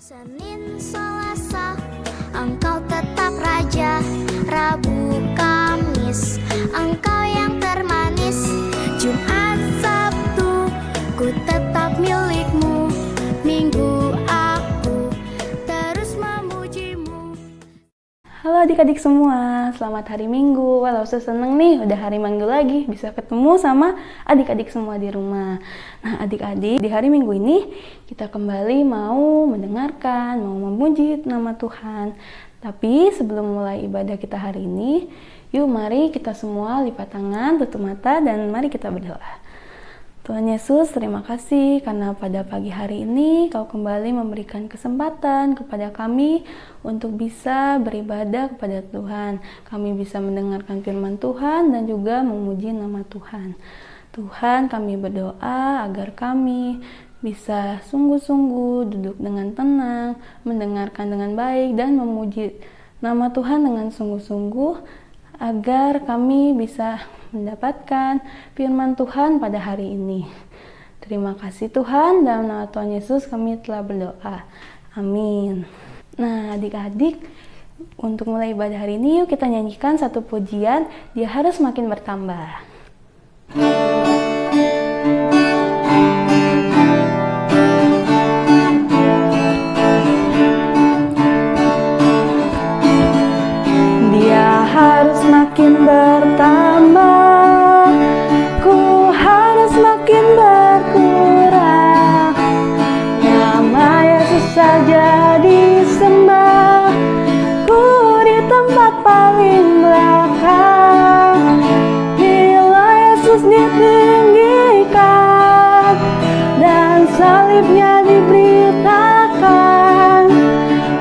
Senin, Selasa, engkau tetap raja. Rabu, Kamis, engkau yang termanis. Jumat, Sabtu, ku tetap milikmu. Minggu, aku terus memujimu. Halo adik-adik semua, selamat hari Minggu. Walau saya seneng nih, udah hari Minggu lagi, bisa ketemu sama adik-adik semua di rumah. Nah adik-adik, di hari Minggu ini kita kembali mau mendengarkan, mau memuji nama Tuhan. Tapi sebelum mulai ibadah kita hari ini, yuk mari kita semua lipat tangan, tutup mata, dan mari kita berdoa. Tuhan Yesus, terima kasih karena pada pagi hari ini Kau kembali memberikan kesempatan kepada kami untuk bisa beribadah kepada Tuhan. Kami bisa mendengarkan firman Tuhan dan juga memuji nama Tuhan. Tuhan, kami berdoa agar kami bisa sungguh-sungguh duduk dengan tenang, mendengarkan dengan baik, dan memuji nama Tuhan dengan sungguh-sungguh, agar kami bisa mendapatkan firman Tuhan pada hari ini. Terima kasih Tuhan, dalam nama Tuhan Yesus kami telah berdoa. Amin. Nah adik-adik, untuk mulai ibadah hari ini yuk kita nyanyikan satu pujian, Dia Harus Makin Bertambah. Harus makin bertambah, ku harus makin berkurang. Nama Yesus saja disembah, ku di tempat paling belakang. Bila Yesus ditinggikan dan salibnya diberitakan,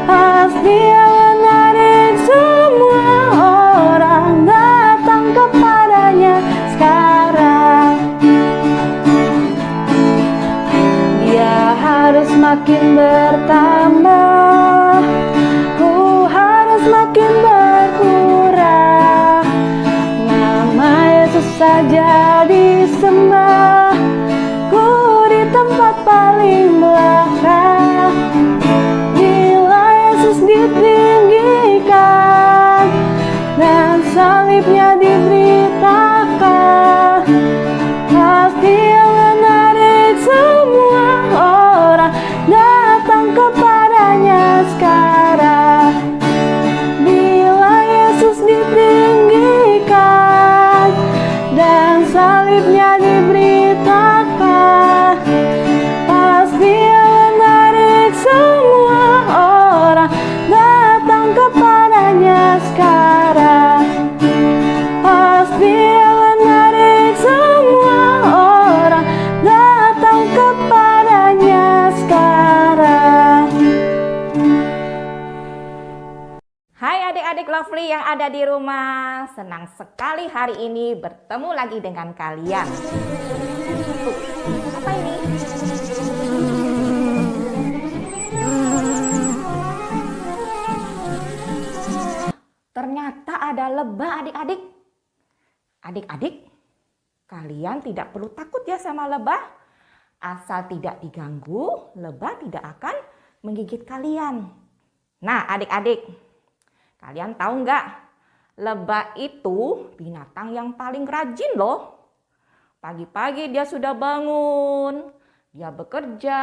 pasti menarik semua orang datang kepadanya sekarang. Dia harus makin bertambah, ku harus makin berkurang. Nama Yesus saja disembah, ku di tempat paling belakang. Bila Yesus ditinggikan dan salibnya diberitakan, pasti yang menarik semua orang datang kepadanya sekarang. Bila Yesus ditinggikan dan salibnya diberitakan, pasti yang menarik semua orang datang kepadanya sekarang. Pasti yang menarik semua orang datang kepadanya sekarang. Hai adik-adik lovely yang ada di rumah, senang sekali hari ini bertemu lagi dengan kalian. Apa ini? Ternyata ada lebah adik-adik. Adik-adik, kalian tidak perlu takut ya sama lebah. Asal tidak diganggu, lebah tidak akan menggigit kalian. Nah adik-adik, kalian tahu nggak? Lebah itu binatang yang paling rajin loh. Pagi-pagi dia sudah bangun, dia bekerja,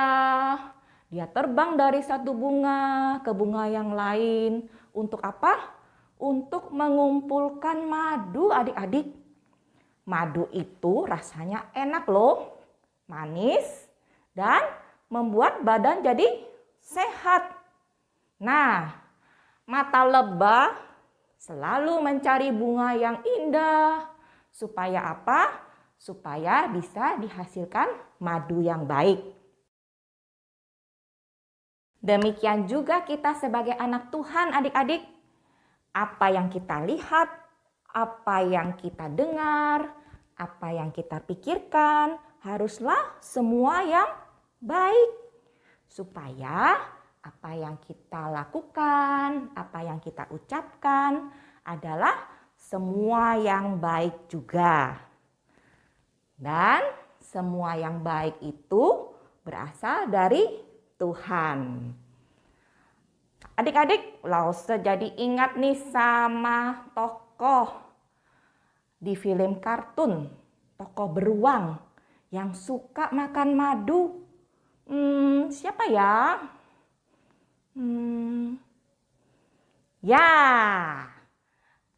dia terbang dari satu bunga ke bunga yang lain. Untuk apa? Untuk mengumpulkan madu adik-adik. Madu itu rasanya enak loh, manis, dan membuat badan jadi sehat. Nah, mata lebah selalu mencari bunga yang indah. Supaya apa? Supaya bisa dihasilkan madu yang baik. Demikian juga kita sebagai anak Tuhan adik-adik. Apa yang kita lihat, apa yang kita dengar, apa yang kita pikirkan, haruslah semua yang baik. Supaya apa yang kita lakukan, apa yang kita ucapkan adalah semua yang baik juga. Dan semua yang baik itu berasal dari Tuhan. Adik-adik, Lause jadi ingat nih sama tokoh di film kartun, tokoh beruang yang suka makan madu. Siapa ya? Ya,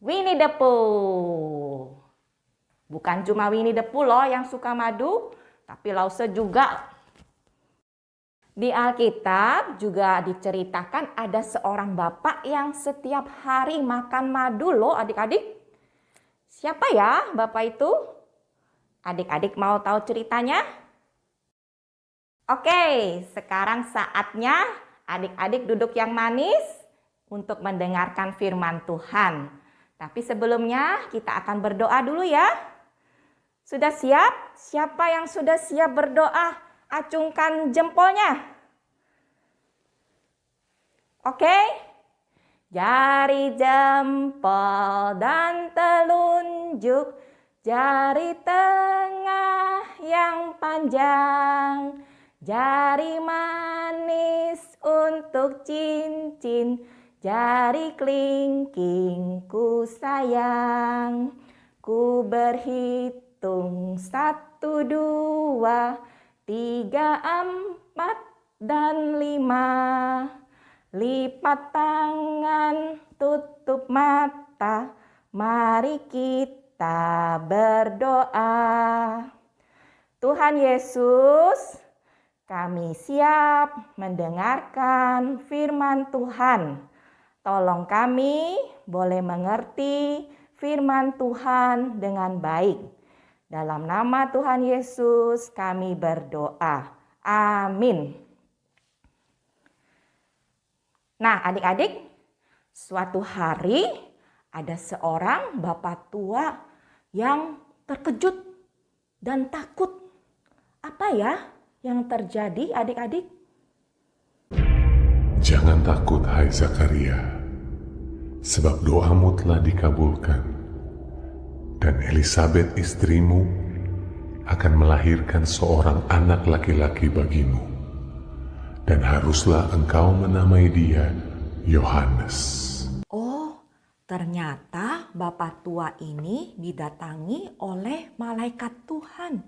Winnie the Pooh. Bukan cuma Winnie the Pooh loh yang suka madu, tapi Lause juga. Di Alkitab juga diceritakan ada seorang bapak yang setiap hari makan madu loh adik-adik. Siapa ya bapak itu? Adik-adik mau tahu ceritanya? Oke, sekarang saatnya adik-adik duduk yang manis untuk mendengarkan firman Tuhan. Tapi sebelumnya kita akan berdoa dulu ya. Sudah siap? Siapa yang sudah siap berdoa? Acungkan jempolnya. Oke? Jari jempol dan telunjuk, jari tengah yang panjang, jari manis untuk cincin, jari kelingking ku sayang. Ku berhitung 1, 2, 3, 4, dan 5. Lipat tangan, tutup mata, mari kita berdoa. Tuhan Yesus, kami siap mendengarkan firman Tuhan. Tolong kami boleh mengerti firman Tuhan dengan baik. Dalam nama Tuhan Yesus kami berdoa. Amin. Nah adik-adik, suatu hari ada seorang bapak tua yang terkejut dan takut. Apa ya yang terjadi adik-adik? Jangan takut hai Zakaria, sebab doamu telah dikabulkan, dan Elisabet istrimu akan melahirkan seorang anak laki-laki bagimu. Dan haruslah engkau menamai dia Yohanes. Oh, ternyata bapak tua ini didatangi oleh malaikat Tuhan.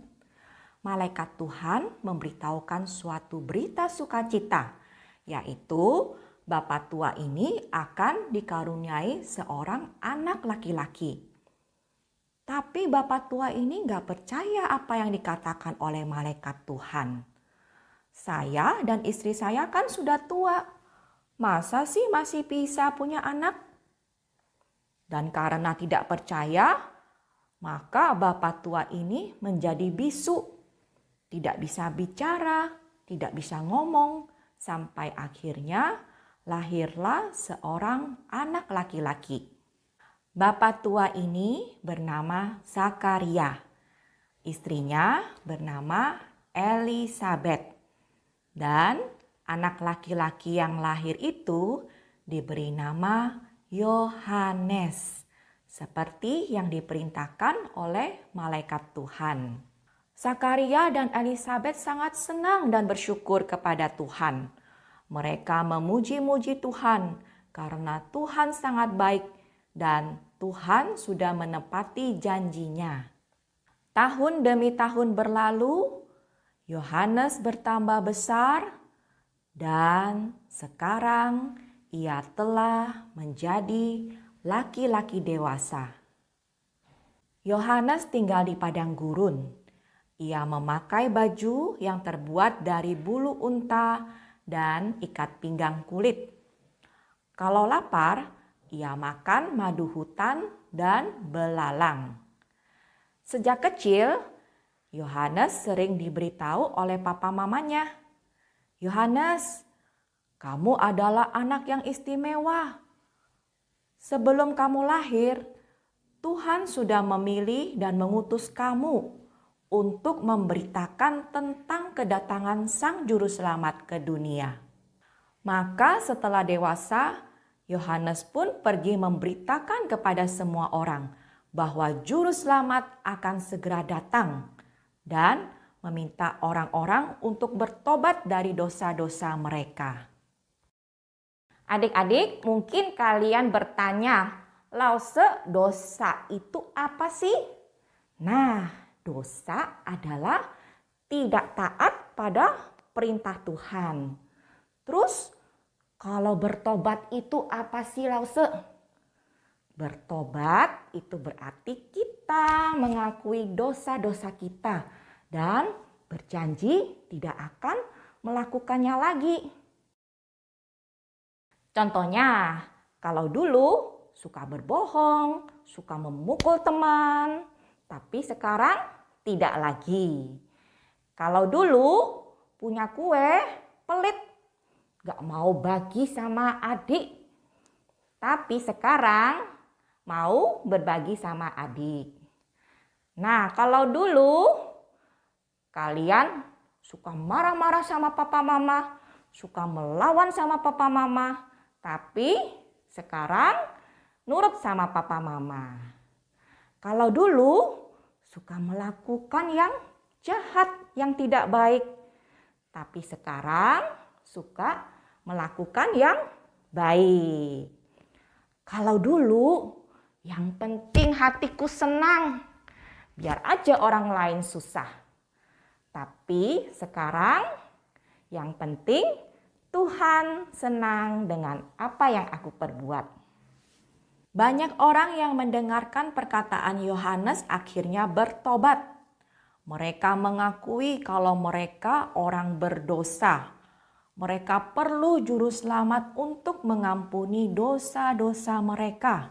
Malaikat Tuhan memberitahukan suatu berita sukacita, yaitu bapak tua ini akan dikaruniai seorang anak laki-laki. Tapi bapak tua ini gak percaya apa yang dikatakan oleh malaikat Tuhan. Saya dan istri saya kan sudah tua. Masa sih masih bisa punya anak? Dan karena tidak percaya, maka bapak tua ini menjadi bisu. Tidak bisa bicara, tidak bisa ngomong, sampai akhirnya lahirlah seorang anak laki-laki. Bapak tua ini bernama Zakaria. Istrinya bernama Elisabet. Dan anak laki-laki yang lahir itu diberi nama Yohanes, seperti yang diperintahkan oleh malaikat Tuhan. Zakaria dan Elisabet sangat senang dan bersyukur kepada Tuhan. Mereka memuji-muji Tuhan karena Tuhan sangat baik dan Tuhan sudah menepati janjinya. Tahun demi tahun berlalu, Yohanes bertambah besar dan sekarang ia telah menjadi laki-laki dewasa. Yohanes tinggal di padang gurun. Ia memakai baju yang terbuat dari bulu unta dan ikat pinggang kulit. Kalau lapar, ia makan madu hutan dan belalang. Sejak kecil, Yohanes sering diberitahu oleh papa mamanya, "Yohanes, kamu adalah anak yang istimewa. Sebelum kamu lahir, Tuhan sudah memilih dan mengutus kamu untuk memberitakan tentang kedatangan Sang Juru Selamat ke dunia." Maka setelah dewasa, Yohanes pun pergi memberitakan kepada semua orang bahwa Juru Selamat akan segera datang dan meminta orang-orang untuk bertobat dari dosa-dosa mereka. Adik-adik, mungkin kalian bertanya, Lause, dosa itu apa sih? Nah, dosa adalah tidak taat pada perintah Tuhan. Terus, kalau bertobat itu apa sih, Lause? Bertobat itu berarti kita mengakui dosa-dosa kita dan berjanji tidak akan melakukannya lagi. Contohnya, kalau dulu suka berbohong, suka memukul teman, tapi sekarang tidak lagi. Kalau dulu punya kue pelit, gak mau bagi sama adik, tapi sekarang mau berbagi sama adik. Nah, kalau dulu kalian suka marah-marah sama papa mama, suka melawan sama papa mama, tapi sekarang nurut sama papa mama. Kalau dulu suka melakukan yang jahat, yang tidak baik, tapi sekarang suka melakukan yang baik. Kalau dulu yang penting hatiku senang, biar aja orang lain susah. Tapi sekarang yang penting Tuhan senang dengan apa yang aku perbuat. Banyak orang yang mendengarkan perkataan Yohanes akhirnya bertobat. Mereka mengakui kalau mereka orang berdosa. Mereka perlu juru selamat untuk mengampuni dosa-dosa mereka.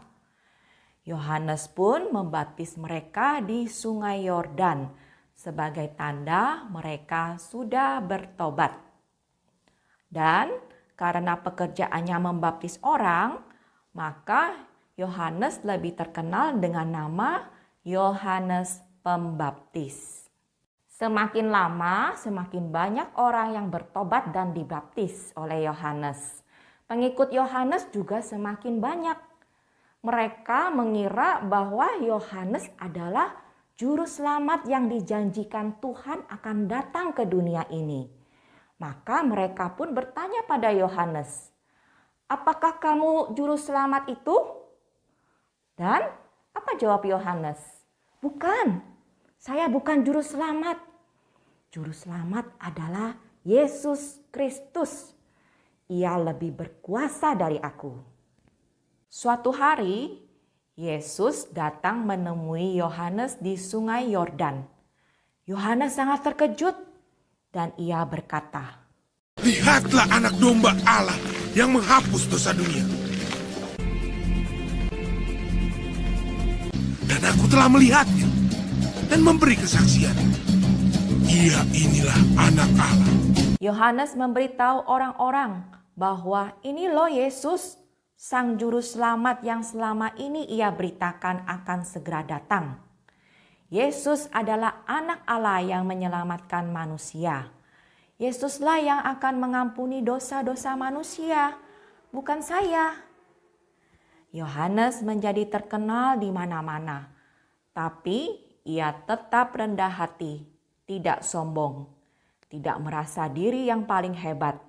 Yohanes pun membaptis mereka di Sungai Yordan sebagai tanda mereka sudah bertobat. Dan karena pekerjaannya membaptis orang, maka Yohanes lebih terkenal dengan nama Yohanes Pembaptis. Semakin lama, semakin banyak orang yang bertobat dan dibaptis oleh Yohanes. Pengikut Yohanes juga semakin banyak. Mereka mengira bahwa Yohanes adalah juru selamat yang dijanjikan Tuhan akan datang ke dunia ini. Maka mereka pun bertanya pada Yohanes, "Apakah kamu juru selamat itu?" Dan apa jawab Yohanes? "Bukan, saya bukan juru selamat. Juru selamat adalah Yesus Kristus. Ia lebih berkuasa dari aku." Suatu hari, Yesus datang menemui Yohanes di Sungai Yordan. Yohanes sangat terkejut dan ia berkata, "Lihatlah anak domba Allah yang menghapus dosa dunia. Dan aku telah melihatnya dan memberi kesaksian. Ia inilah anak Allah." Yohanes memberitahu orang-orang bahwa ini loh Yesus, Sang Juru Selamat yang selama ini ia beritakan akan segera datang. Yesus adalah anak Allah yang menyelamatkan manusia. Yesuslah yang akan mengampuni dosa-dosa manusia, bukan saya. Yohanes menjadi terkenal di mana-mana, tapi ia tetap rendah hati, tidak sombong, tidak merasa diri yang paling hebat.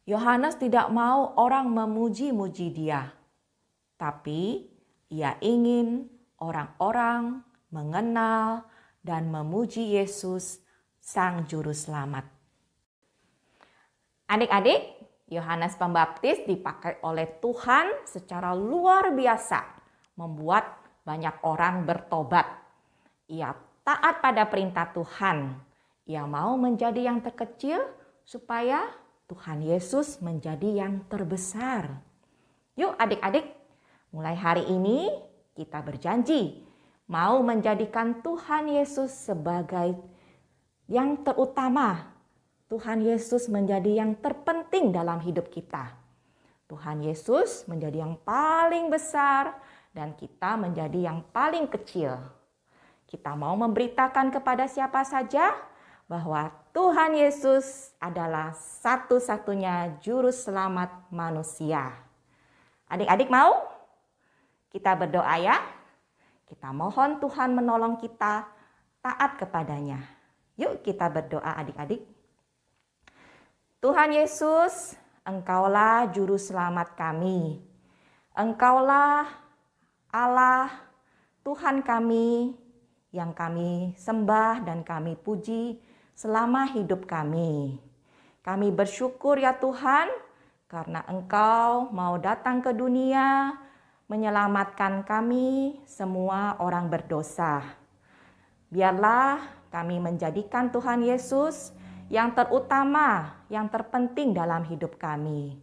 Yohanes tidak mau orang memuji-muji dia, tapi ia ingin orang-orang mengenal dan memuji Yesus, Sang Juru Selamat. Adik-adik, Yohanes Pembaptis dipakai oleh Tuhan secara luar biasa, membuat banyak orang bertobat. Ia taat pada perintah Tuhan. Ia mau menjadi yang terkecil supaya Tuhan Yesus menjadi yang terbesar. Yuk adik-adik, mulai hari ini kita berjanji mau menjadikan Tuhan Yesus sebagai yang terutama. Tuhan Yesus menjadi yang terpenting dalam hidup kita. Tuhan Yesus menjadi yang paling besar dan kita menjadi yang paling kecil. Kita mau memberitakan kepada siapa saja bahwa Tuhan Yesus adalah satu-satunya juru selamat manusia. Adik-adik mau? Kita berdoa ya. Kita mohon Tuhan menolong kita taat kepadanya. Yuk kita berdoa adik-adik. Tuhan Yesus, Engkaulah juru selamat kami. Engkaulah Allah, Tuhan kami, yang kami sembah dan kami puji selama hidup kami. Kami bersyukur ya Tuhan, karena Engkau mau datang ke dunia, menyelamatkan kami semua orang berdosa. Biarlah kami menjadikan Tuhan Yesus yang terutama, yang terpenting dalam hidup kami.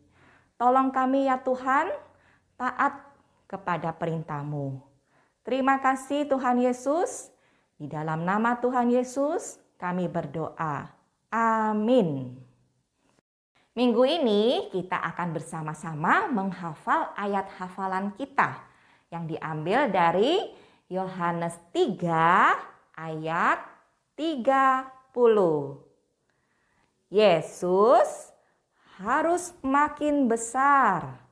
Tolong kami ya Tuhan, taat kepada perintah-Mu. Terima kasih Tuhan Yesus. Di dalam nama Tuhan Yesus kami berdoa. Amin. Minggu ini kita akan bersama-sama menghafal ayat hafalan kita yang diambil dari Yohanes 3 ayat 30. Yesus harus makin besar,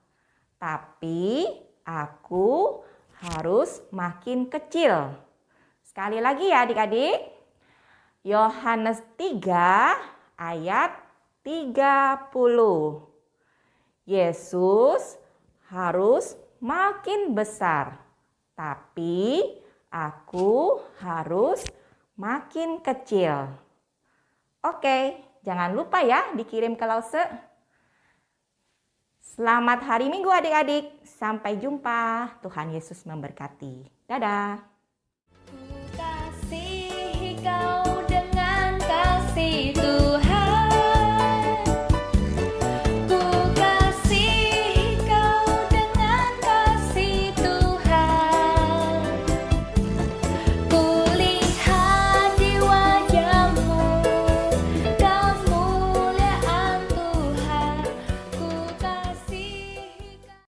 tapi aku harus makin kecil. Sekali lagi ya adik-adik. Yohanes 3 ayat 30. Yesus harus makin besar, tapi aku harus makin kecil. Oke, jangan lupa ya dikirim ke Lause. Selamat hari Minggu adik-adik. Sampai jumpa. Tuhan Yesus memberkati. Dadah.